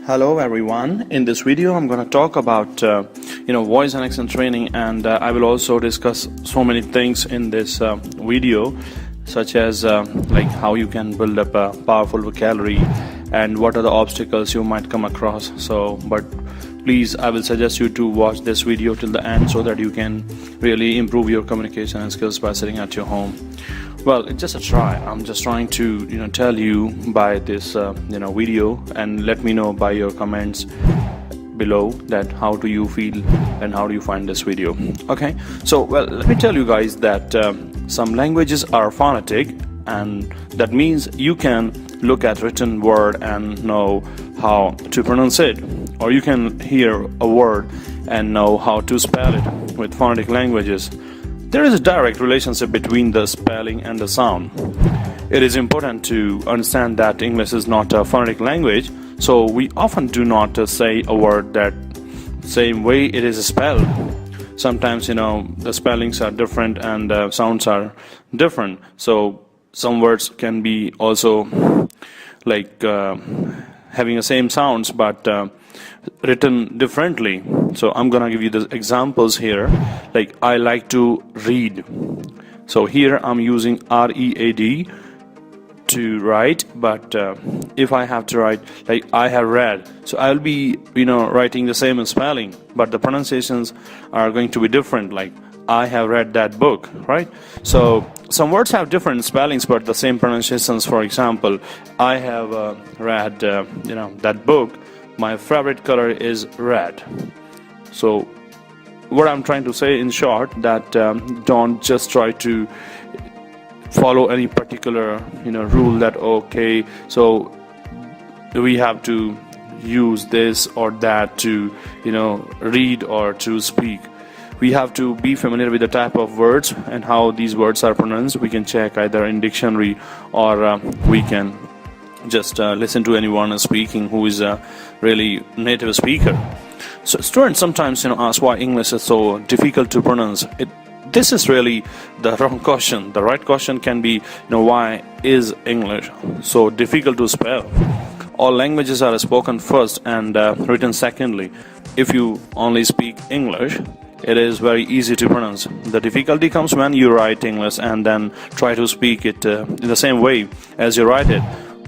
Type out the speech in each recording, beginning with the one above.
Hello everyone. In this video I'm going to talk about voice and accent training, and I will also discuss so many things in this video, such as like how you can build up a powerful vocabulary and what are the obstacles you might come across. But please, I will suggest you to watch this video till the end so that you can really improve your communication and skills by sitting at your home. Well, it's just a try. I'm just trying to tell you by this video, and let me know by your comments below that how do you feel and how do you find this video. Okay, so well, let me tell you guys that some languages are phonetic, and that means you can look at written word and know how to pronounce it, or you can hear a word and know how to spell it. With phonetic languages, there is a direct relationship between the spelling and the sound. It is important to understand that English is not a phonetic language, so we often do not say a word that same way it is spelled. Sometimes the spellings are different and the sounds are different, so some words can be also like having the same sounds but written differently. So I'm gonna give you the examples here. Like, I like to read, so here I'm using READ to write, but if I have to write like I have read, so I'll be writing the same spelling, but the pronunciations are going to be different, like I have read that book, right? So some words have different spellings but the same pronunciations. For example, I have read that book. My favorite color is red. So what I'm trying to say in short, that don't just try to follow any particular rule that okay, so we have to use this or that to read or to speak. We have to be familiar with the type of words and how these words are pronounced. We can check either in dictionary or we can just listen to anyone speaking who is a really native speaker. So students sometimes ask why English is so difficult to pronounce. This is really the wrong question. The right question can be why is English so difficult to spell? All languages are spoken first and written secondly. If you only speak English, it is very easy to pronounce. The difficulty comes when you write English and then try to speak it in the same way as you write it.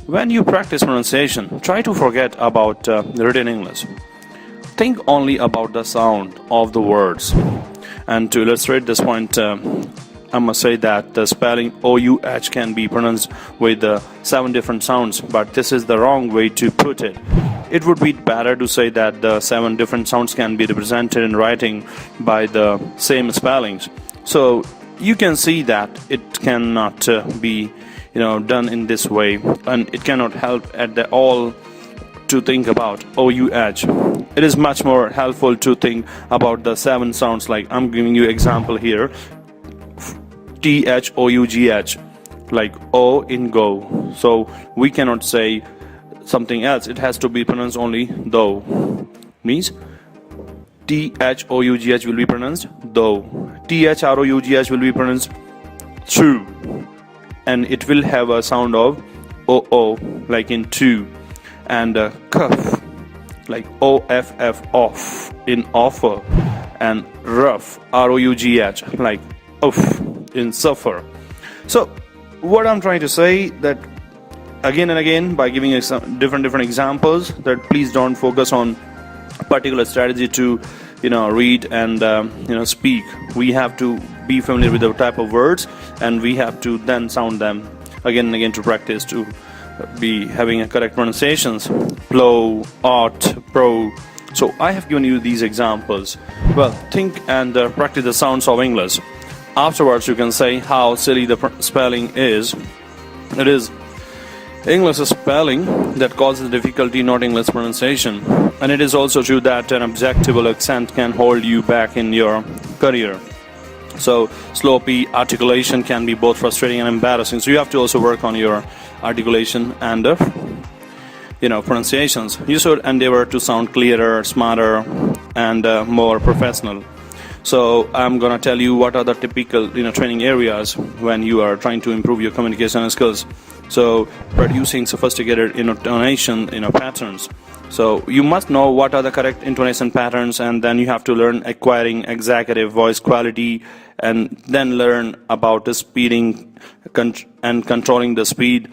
When you practice pronunciation, try to forget about the written English. Think only about the sound of the words. And to illustrate this point, I must say that the spelling OUH can be pronounced with 7 different sounds, but this is the wrong way to put it. It would be better to say that the 7 different sounds can be represented in writing by the same spellings. So you can see that it cannot be done in this way, and it cannot help at all to think about OUH. It is much more helpful to think about the 7 sounds. Like I'm giving you example here, THOUGH, like O in go. So we cannot say something else. It has to be pronounced only though. Means THOUGH will be pronounced though. THROUGH will be pronounced true, and it will have a sound of OO, like in two, and cuff, like OFF, off, in offer, and rough, ROUGH, like oof, in suffer. So what I'm trying to say, that again and again by giving you some different examples, that please don't focus on particular strategy to read and speak. We have to be familiar with the type of words, and we have to then sound them again and again to practice to be having a correct pronunciations. Plow, ought, pro. So I have given you these examples. Well, think and practice the sounds of English. Afterwards you can say how silly the spelling is. It is English spelling that causes difficulty, not English pronunciation. And it is also true that an objectable accent can hold you back in your career. So sloppy articulation can be both frustrating and embarrassing. So you have to also work on your articulation and pronunciations. You should endeavor to sound clearer, smarter, and more professional. So I'm gonna tell you what are the typical training areas when you are trying to improve your communication skills. So producing sophisticated intonation patterns. So you must know what are the correct intonation patterns, and then you have to learn acquiring executive voice quality, and then learn about the speeding and controlling the speed.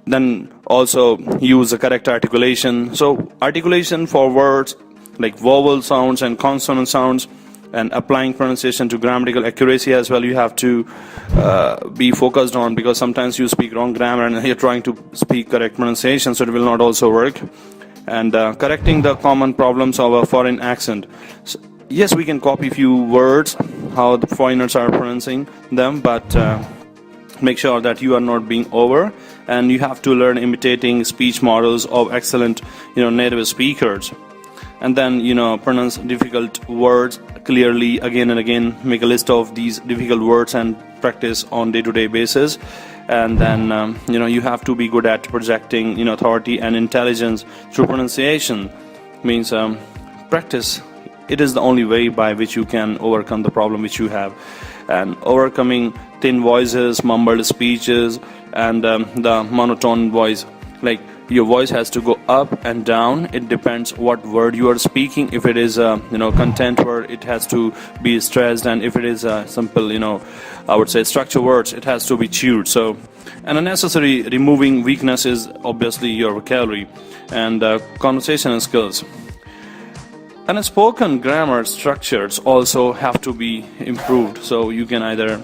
Then also use the correct articulation. So articulation for words like vowel sounds and consonant sounds, and applying pronunciation to grammatical accuracy as well. You have to be focused on, because sometimes you speak wrong grammar and you're trying to speak correct pronunciation, so it will not also work. And correcting the common problems of a foreign accent. So, yes, we can copy few words how the foreigners are pronouncing them, but make sure that you are not being over, and you have to learn imitating speech models of excellent native speakers. And then pronounce difficult words clearly again and again. Make a list of these difficult words and practice on day-to-day basis. And then you have to be good at projecting authority and intelligence through pronunciation. Means practice. It is the only way by which you can overcome the problem which you have. And overcoming thin voices, mumbled speeches, and the monotone voice. Like, your voice has to go up and down. It depends what word you are speaking. If it is a content word, it has to be stressed, and if it is a simple I would say structure words, it has to be chewed. So, and unnecessary removing weakness is obviously your vocabulary and conversation skills. And spoken grammar structures also have to be improved. So you can either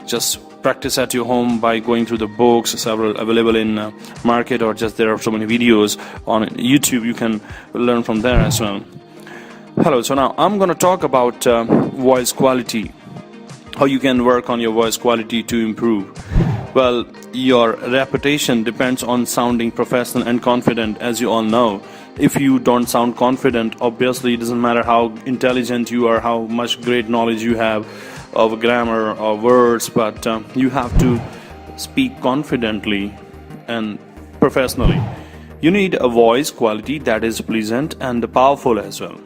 just practice at your home by going through the books, several available in market, or just there are so many videos on YouTube. You can learn from there as well. Hello, so now I'm going to talk about voice quality, how you can work on your voice quality to improve. Well, your reputation depends on sounding professional and confident, as you all know. If you don't sound confident, obviously it doesn't matter how intelligent you are, how much great knowledge you have of grammar or words, but you have to speak confidently and professionally. You need a voice quality that is pleasant and powerful as well.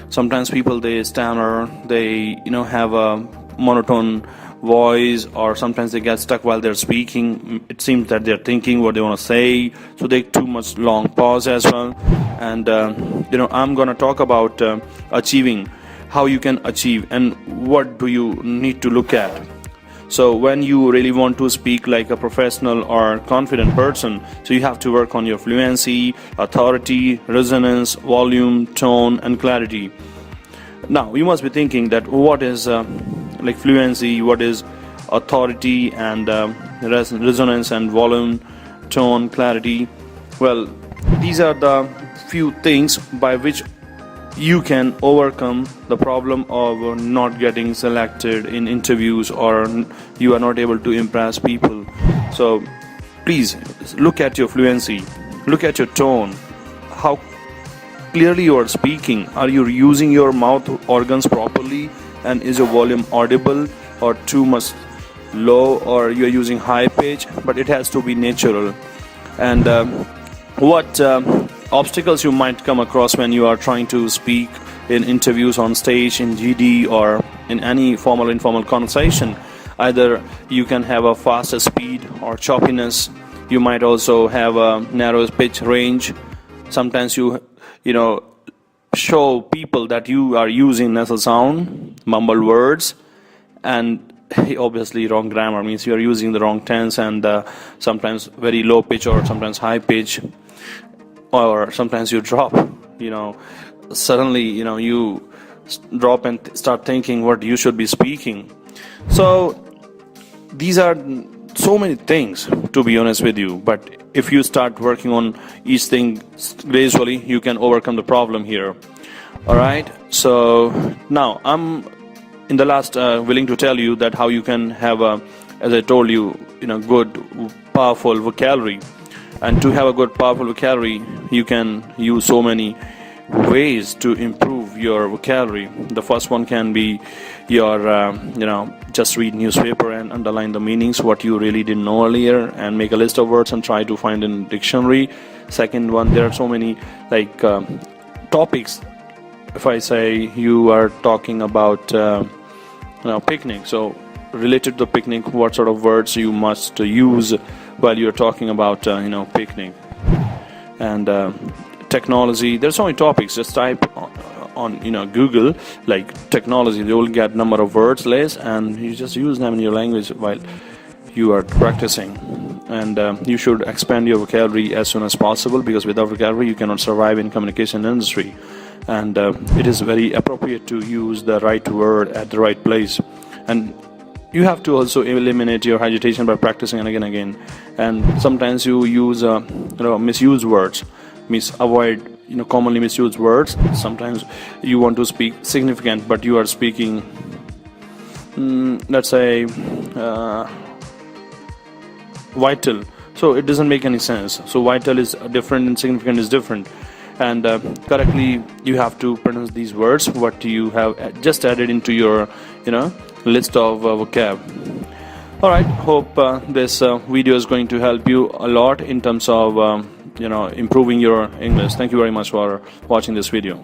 Sometimes people, they stammer, they have a monotone voice, or sometimes they get stuck while they're speaking. It seems that they're thinking what they want to say, so they too much long pause as well. And I'm gonna talk about achieving, how you can achieve and what do you need to look at. So when you really want to speak like a professional or confident person, so you have to work on your fluency, authority, resonance, volume, tone, and clarity. Now you must be thinking that what is like fluency, what is authority, and resonance and volume, tone, clarity. Well, these are the few things by which you can overcome the problem of not getting selected in interviews, or you are not able to impress people. So please look at your fluency, look at your tone, how clearly you are speaking. Are you using your mouth organs properly, and is your volume audible or too much low, or you are using high pitch? But it has to be natural. And what obstacles you might come across when you are trying to speak in interviews, on stage, in GD, or in any formal informal conversation. Either you can have a faster speed or choppiness. You might also have a narrow pitch range. Sometimes you show people that you are using nasal sound, mumbled words, and obviously wrong grammar, means you are using the wrong tense, and sometimes very low pitch or sometimes high pitch. Or sometimes you drop, suddenly, you drop and start thinking what you should be speaking. So these are so many things, to be honest with you. But if you start working on each thing gradually, you can overcome the problem here. All right. So now I'm in the last willing to tell you that how you can have as I told you, good, powerful vocabulary. And to have a good, powerful vocabulary, you can use so many ways to improve your vocabulary. The first one can be your, just read newspaper and underline the meanings, what you really didn't know earlier, and make a list of words and try to find in dictionary. Second one, there are so many topics if I say you are talking about picnic, so related to the picnic, what sort of words you must use while you're talking about picnic. And technology, there's so many topics. Just type on Google like technology, you will get number of words list, and you just use them in your language while you are practicing. And you should expand your vocabulary as soon as possible, because without vocabulary you cannot survive in communication industry. And it is very appropriate to use the right word at the right place. And you have to also eliminate your hesitation by practicing again and again. And sometimes you use misused words, avoid commonly misused words. Sometimes you want to speak significant, but you are speaking let's say vital, so it doesn't make any sense. So vital is different and significant is different. And correctly you have to pronounce these words what you have just added into your list of vocab. Alright, hope this video is going to help you a lot in terms of improving your English. Thank you very much for watching this video.